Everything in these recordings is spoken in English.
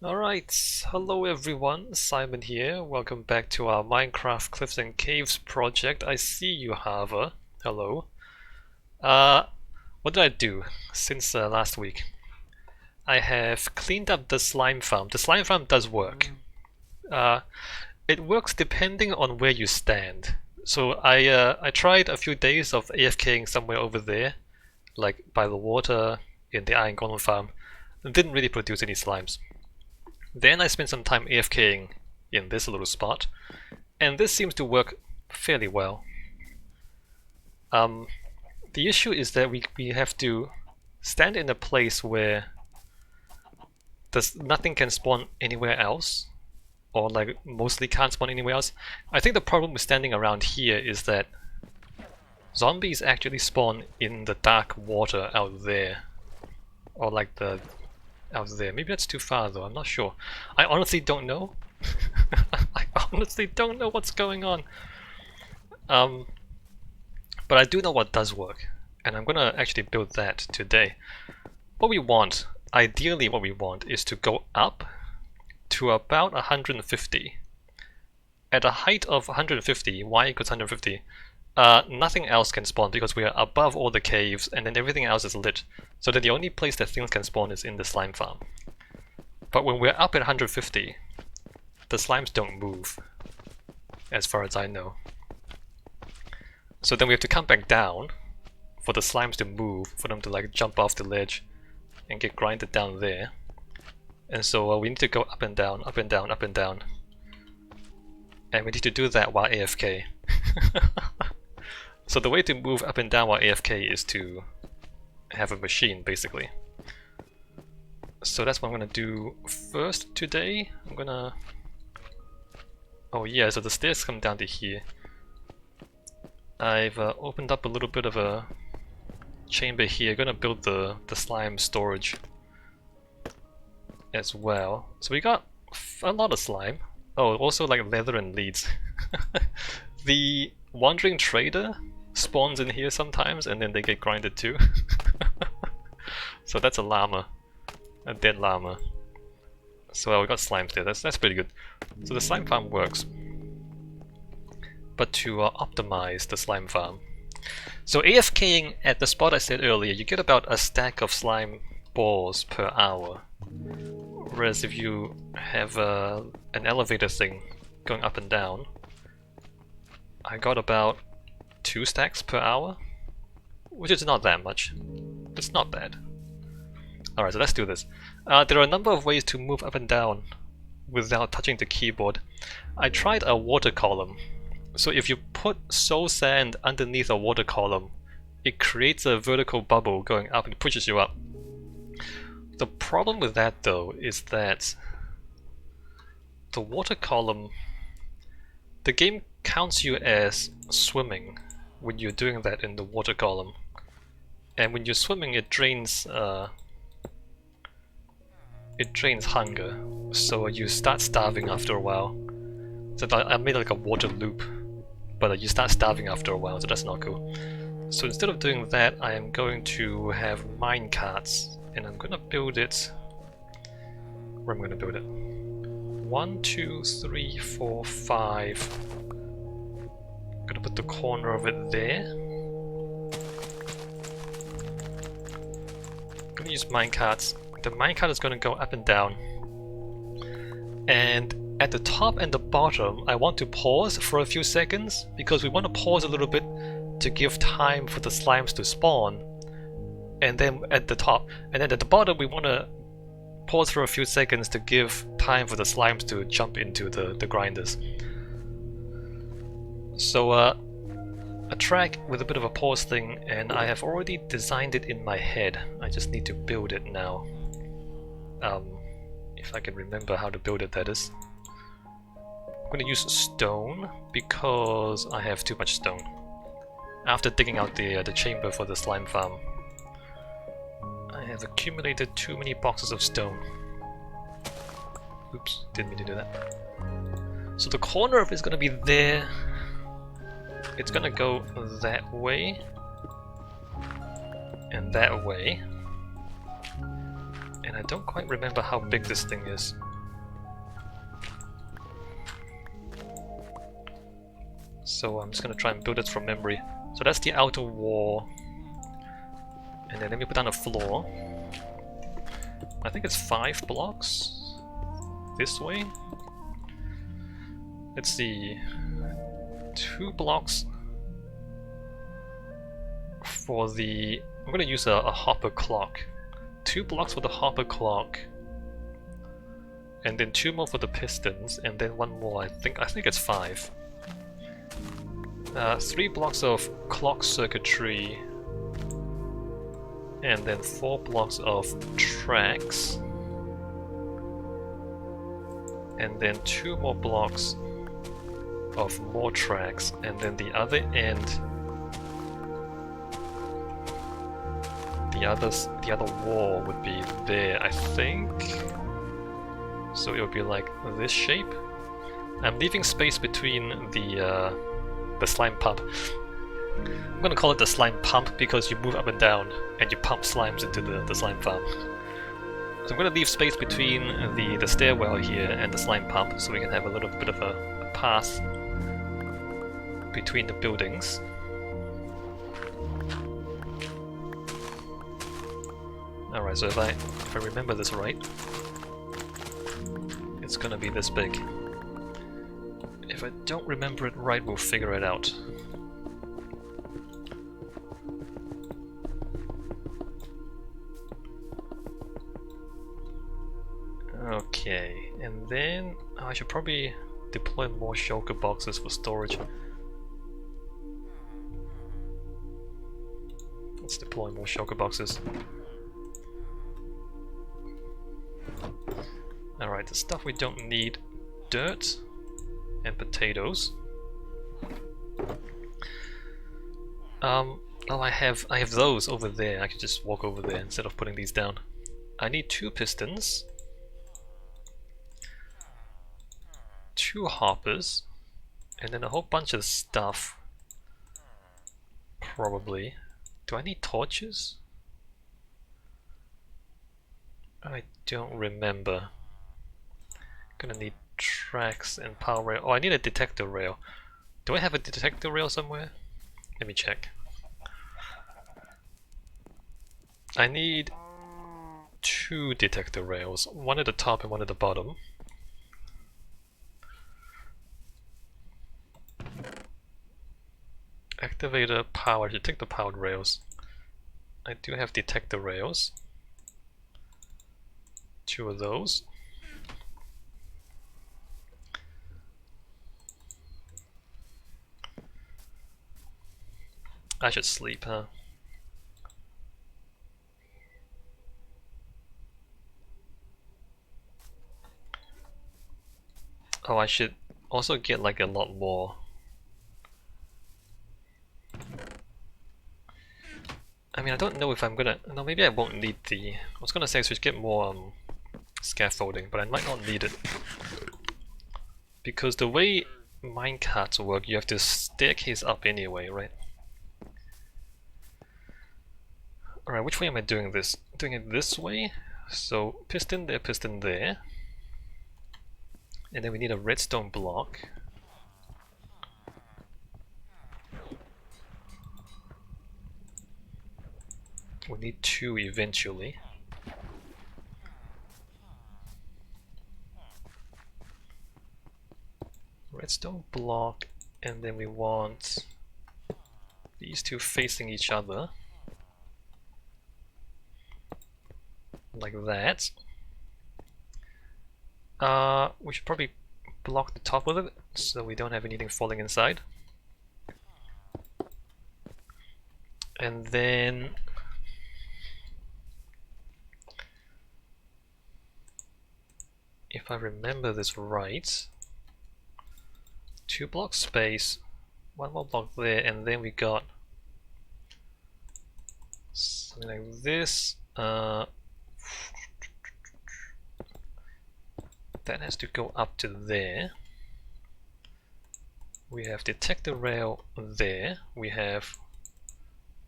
Alright, hello everyone, Simon here. Welcome back to our Minecraft Cliffs and Caves project. I see you, Hava. Hello. What did I do since last week? I have cleaned up the slime farm. The slime farm does work. It works depending on where you stand. So I tried a few days of AFKing somewhere over there, like by the water in the Iron Golem farm. It didn't really produce any slimes. Then I spent some time AFKing in this little spot, and this seems to work fairly well. The issue is that we have to stand in a place where nothing can spawn anywhere else, or like mostly can't spawn anywhere else. I think the problem with standing around here is that zombies actually spawn in the dark water out there, or like the out there. Maybe that's too far though, I'm not sure. I honestly don't know. I honestly don't know what's going on. But I do know what does work, and I'm gonna actually build that today. What we want, ideally what we want, is to go up to about 150. At a height of 150, y equals 150, nothing else can spawn because we are above all the caves and then everything else is lit. So that the only place that things can spawn is in the slime farm. But when we're up at 150, the slimes don't move, as far as I know. So then we have to come back down for the slimes to move, for them to like jump off the ledge and get grinded down there. And so we need to go up and down, up and down, up and down. And we need to do that while AFK. So the way to move up and down while AFK is to have a machine, basically. So that's what I'm gonna do first today. I'm gonna... Oh yeah, so the stairs come down to here. I've opened up a little bit of a chamber here. Gonna build the slime storage as well. So we got a lot of slime. Oh, also like leather and leads. The wandering trader spawns in here sometimes and then they get grinded too. So that's a llama. A dead llama. So we got slimes there, that's pretty good. So the slime farm works. But to optimize the slime farm. So AFKing at the spot I said earlier, you get about a stack of slime balls per hour. Whereas if you have an elevator thing going up and down, I got about 2 stacks per hour, which is not that much. It's not bad. Alright, so let's do this. There are a number of ways to move up and down without touching the keyboard. I tried a water column. So if you put soul sand underneath a water column, it creates a vertical bubble going up and pushes you up. The problem with that though is that the water column, the game counts you as swimming when you're doing that in the water column. And when you're swimming it drains hunger, so you start starving after a while. So I made like a water loop, but you start starving after a while, so that's not cool. So instead of doing that, I am going to have minecarts, and I'm gonna build it... Where am I gonna build it? 1, 2, 3, 4, 5. I'm gonna put the corner of it there. I'm gonna use minecarts. The minecart is gonna go up and down. And at the top and the bottom, I want to pause for a few seconds because we want to pause a little bit to give time for the slimes to spawn. And then at the top, and then at the bottom, we want to pause for a few seconds to give time for the slimes to jump into the grinders. So a track with a bit of a pause thing, and I have already designed it in my head. I just need to build it now. If I can remember how to build it, that is. I'm going to use stone because I have too much stone. After digging out the chamber for the slime farm, I have accumulated too many boxes of stone. Oops, didn't mean to do that. So the corner of it is going to be there. It's going to go that way and that way. And I don't quite remember how big this thing is. So I'm just gonna try and build it from memory. So that's the outer wall. And then let me put down a floor. I think it's 5 blocks this way. Let's see. 2 blocks for the... I'm gonna use a hopper clock. 2 blocks for the hopper clock. And then 2 more for the pistons, and then 1 more, I think it's 5. 3 blocks of clock circuitry, and then 4 blocks of tracks, and then 2 more blocks of more tracks, and then the other end, the other wall would be there, I think. So it would be like this shape. I'm leaving space between the slime pump. I'm gonna call it the slime pump because you move up and down and you pump slimes into the slime farm. So I'm gonna leave space between the stairwell here and the slime pump so we can have a little bit of a path between the buildings. Alright, so if I remember this right, it's gonna be this big. If I don't remember it right, we'll figure it out. Okay, and then I should probably deploy more shulker boxes for storage. Let's deploy more shulker boxes. Alright, the stuff we don't need: dirt and potatoes. Oh, I have those over there. I can just walk over there instead of putting these down. I need 2 pistons, 2 hoppers, and then a whole bunch of stuff. Probably. Do I need torches? I don't remember. Gonna need tracks and power rail. Oh, I need a detector rail. Do I have a detector rail somewhere? Let me check. I need 2 detector rails, one at the top and one at the bottom. Activator power, you take the powered rails. I do have detector rails. 2 of those. I should sleep, huh? Oh, I should also get like a lot more. I mean, I don't know if I'm gonna... No, maybe I won't need the... I was gonna say I should get more scaffolding, but I might not need it. Because the way minecarts work, you have to staircase up anyway, right? Alright, which way am I doing this? Doing it this way? So, piston there, piston there. And then we need a redstone block. We need 2 eventually. Redstone block, and then we want these 2 facing each other. Like that. We should probably block the top with it, so we don't have anything falling inside. And then... if I remember this right, 2 blocks space, 1 more block there, and then we got something like this. That has to go up to there. We have detector rail there. We have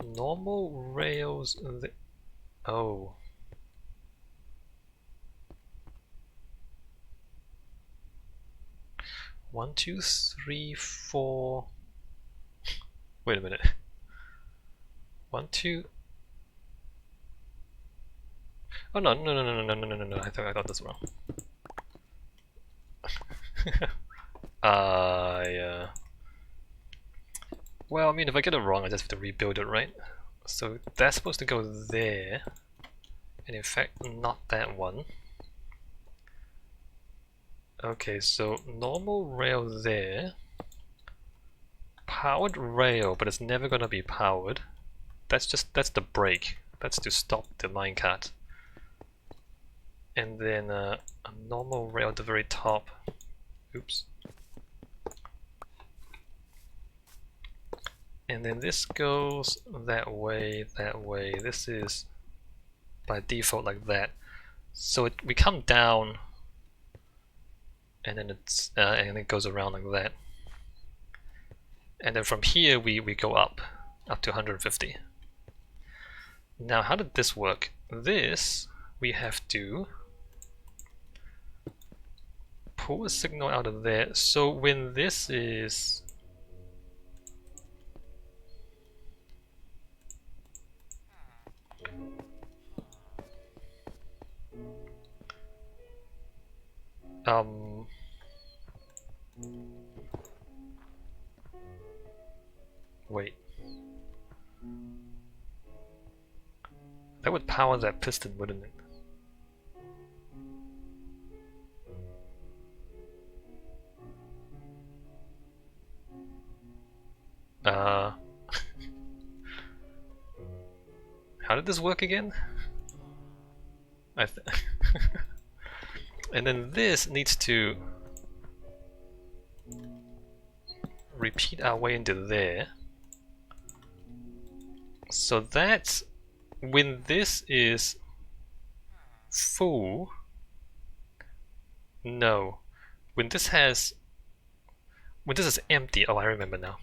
normal rails there. Oh. One, two, three, four. Wait a minute. 1, 2. Oh no, no, no, no, no, no, no, no, no. I got this wrong. Yeah. Well, I mean, if I get it wrong, I just have to rebuild it, right? So that's supposed to go there. And in fact, not that one. Okay, so normal rail there. Powered rail, but it's never gonna be powered. That's the brake. That's to stop the minecart. And then a normal rail at the very top. Oops. And then this goes that way, that way. This is by default like that. So we come down, and then and it goes around like that. And then from here we go up to 150. Now, how did this work? This we have to pull a signal out of there. So when this is wait. That would power that piston, wouldn't it? How did this work again? And then this needs to repeat our way into there. So that's when this is full. No. When this is empty, oh, I remember now.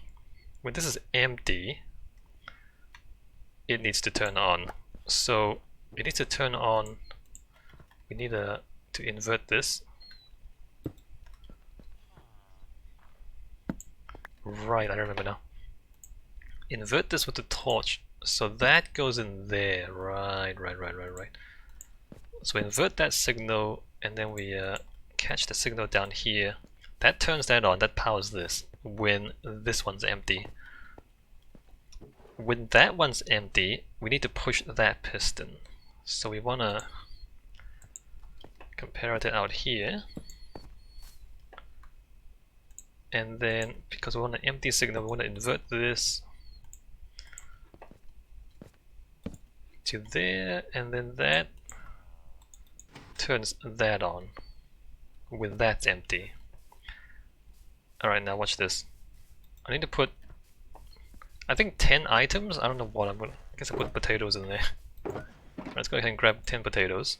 When this is empty, it needs to turn on. So it needs to turn on. We need to invert this. Right, I remember now. Invert this with the torch. So that goes in there. Right. So invert that signal, and then we catch the signal down here. That turns that on, that powers this when this one's empty. When that one's empty, we need to push that piston. So we want to compare it out here. And then, because we want an empty signal, we want to invert this to there, and then that turns that on when that's empty. Alright, now watch this. I need to put, I think 10 items. I don't know what I'm gonna, I guess I put potatoes in there. Let's go ahead and grab 10 potatoes.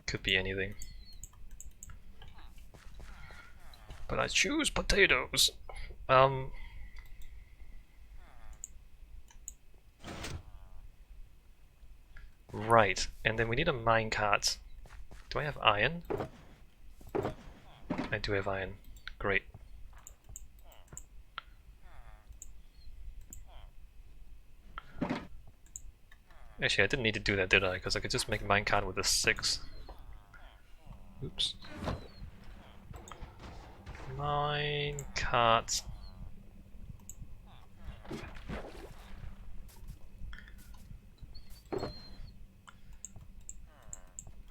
Could be anything. But I choose potatoes. Right, and then we need a minecart. Do I have iron? I do have iron. Great. Actually, I didn't need to do that, did I? Because I could just make minecart with a 6. Oops. Minecart.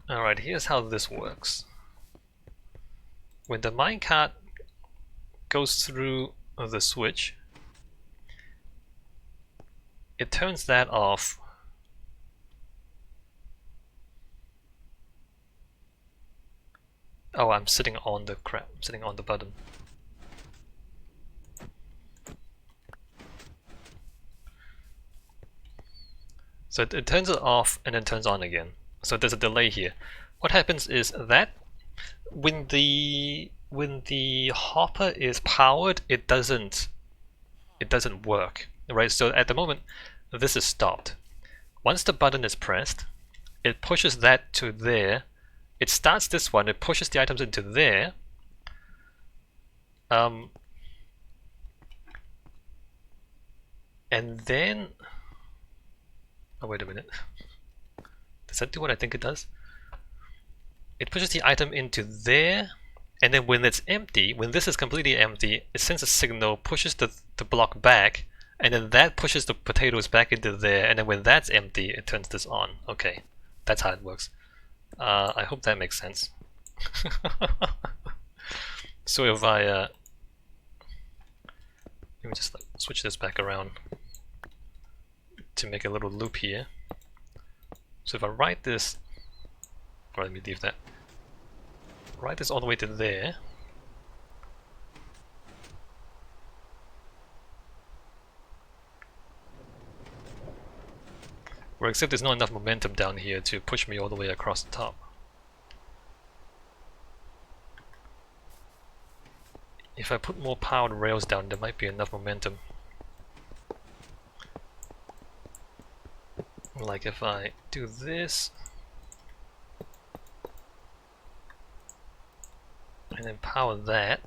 Alright, here's how this works. When the minecart goes through the switch, it turns that off. Oh, I'm sitting on the crap. I'm sitting on the button. So it turns it off and then turns on again. So there's a delay here. What happens is that when the hopper is powered, it doesn't work, right? So at the moment, this is stopped. Once the button is pressed, it pushes that to there. It starts this one. It pushes the items into there, And then, oh wait a minute, does that do what I think it does? It pushes the item into there, and then when it's empty, when this is completely empty, it sends a signal, pushes the block back, and then that pushes the potatoes back into there, and then when that's empty, it turns this on. Okay, that's how it works. I hope that makes sense. So if I let me just like switch this back around to make a little loop here. So if I write this, or let me leave that. Write this all the way to there. Well, except there's not enough momentum down here to push me all the way across the top. If I put more powered rails down, there might be enough momentum. Like if I do this, and then power that.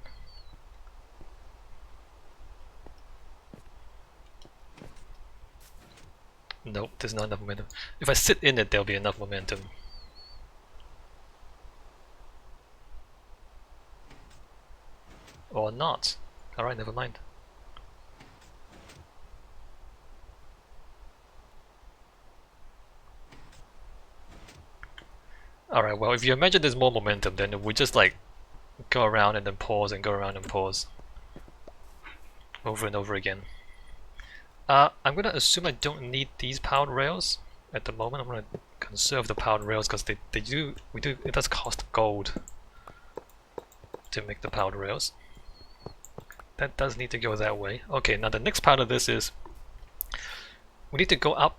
Nope, there's not enough momentum. If I sit in it, there'll be enough momentum. Or not. Alright, never mind. Alright, well, if you imagine there's more momentum, then we just like go around and then pause and go around and pause. Over and over again. I'm gonna assume I don't need these powered rails at the moment. I'm gonna conserve the powered rails because it does cost gold to make the powered rails. That does need to go that way. Okay, now the next part of this is we need to go up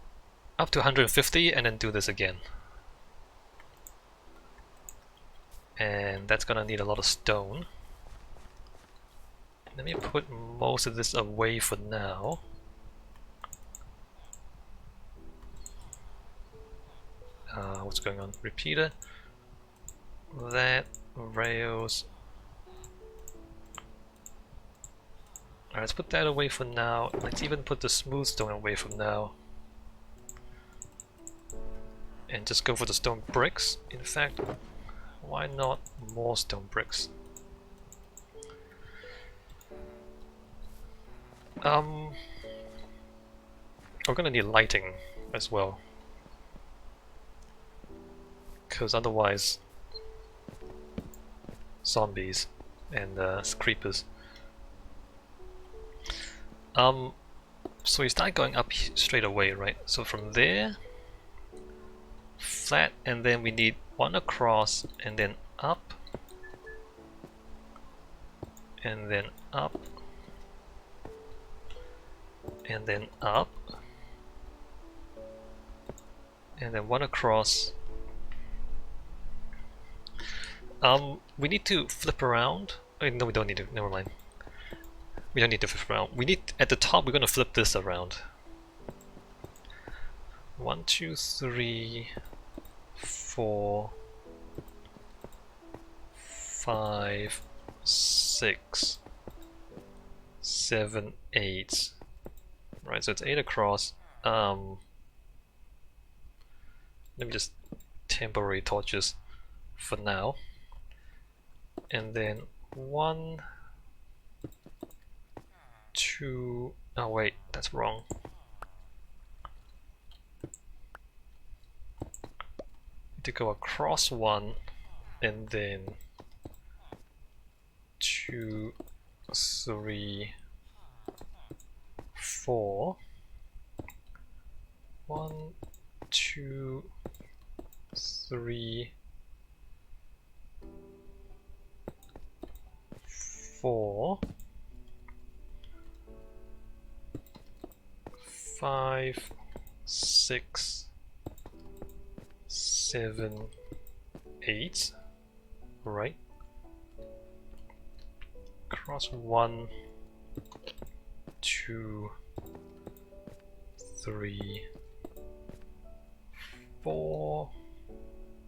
to 150 and then do this again. And that's gonna need a lot of stone. Let me put most of this away for now. What's going on? Repeater. That. Rails. Alright, let's put that away for now. Let's even put the smooth stone away for now. And just go for the stone bricks. In fact, why not more stone bricks? We're gonna need lighting as well. Because otherwise, zombies and creepers. So you start going up straight away, right? So from there, flat, and then we need one across, and then up, and then up, and then up, and then one across. We need to flip around. Oh, no, we don't need to. Never mind. We don't need to flip around. We need, at the top, we're going to flip this around. 1, 2, 3, 4, 5, 6, 7, 8. Right, so it's 8 across. Let me just temporary torches for now. And then 1, 2, oh wait, that's wrong. Need to go across 1 and then 2, 3, 4. 1, 2, 3, 4, 5, 6, 7, 8. Right. Cross 1, 2, 3, 4.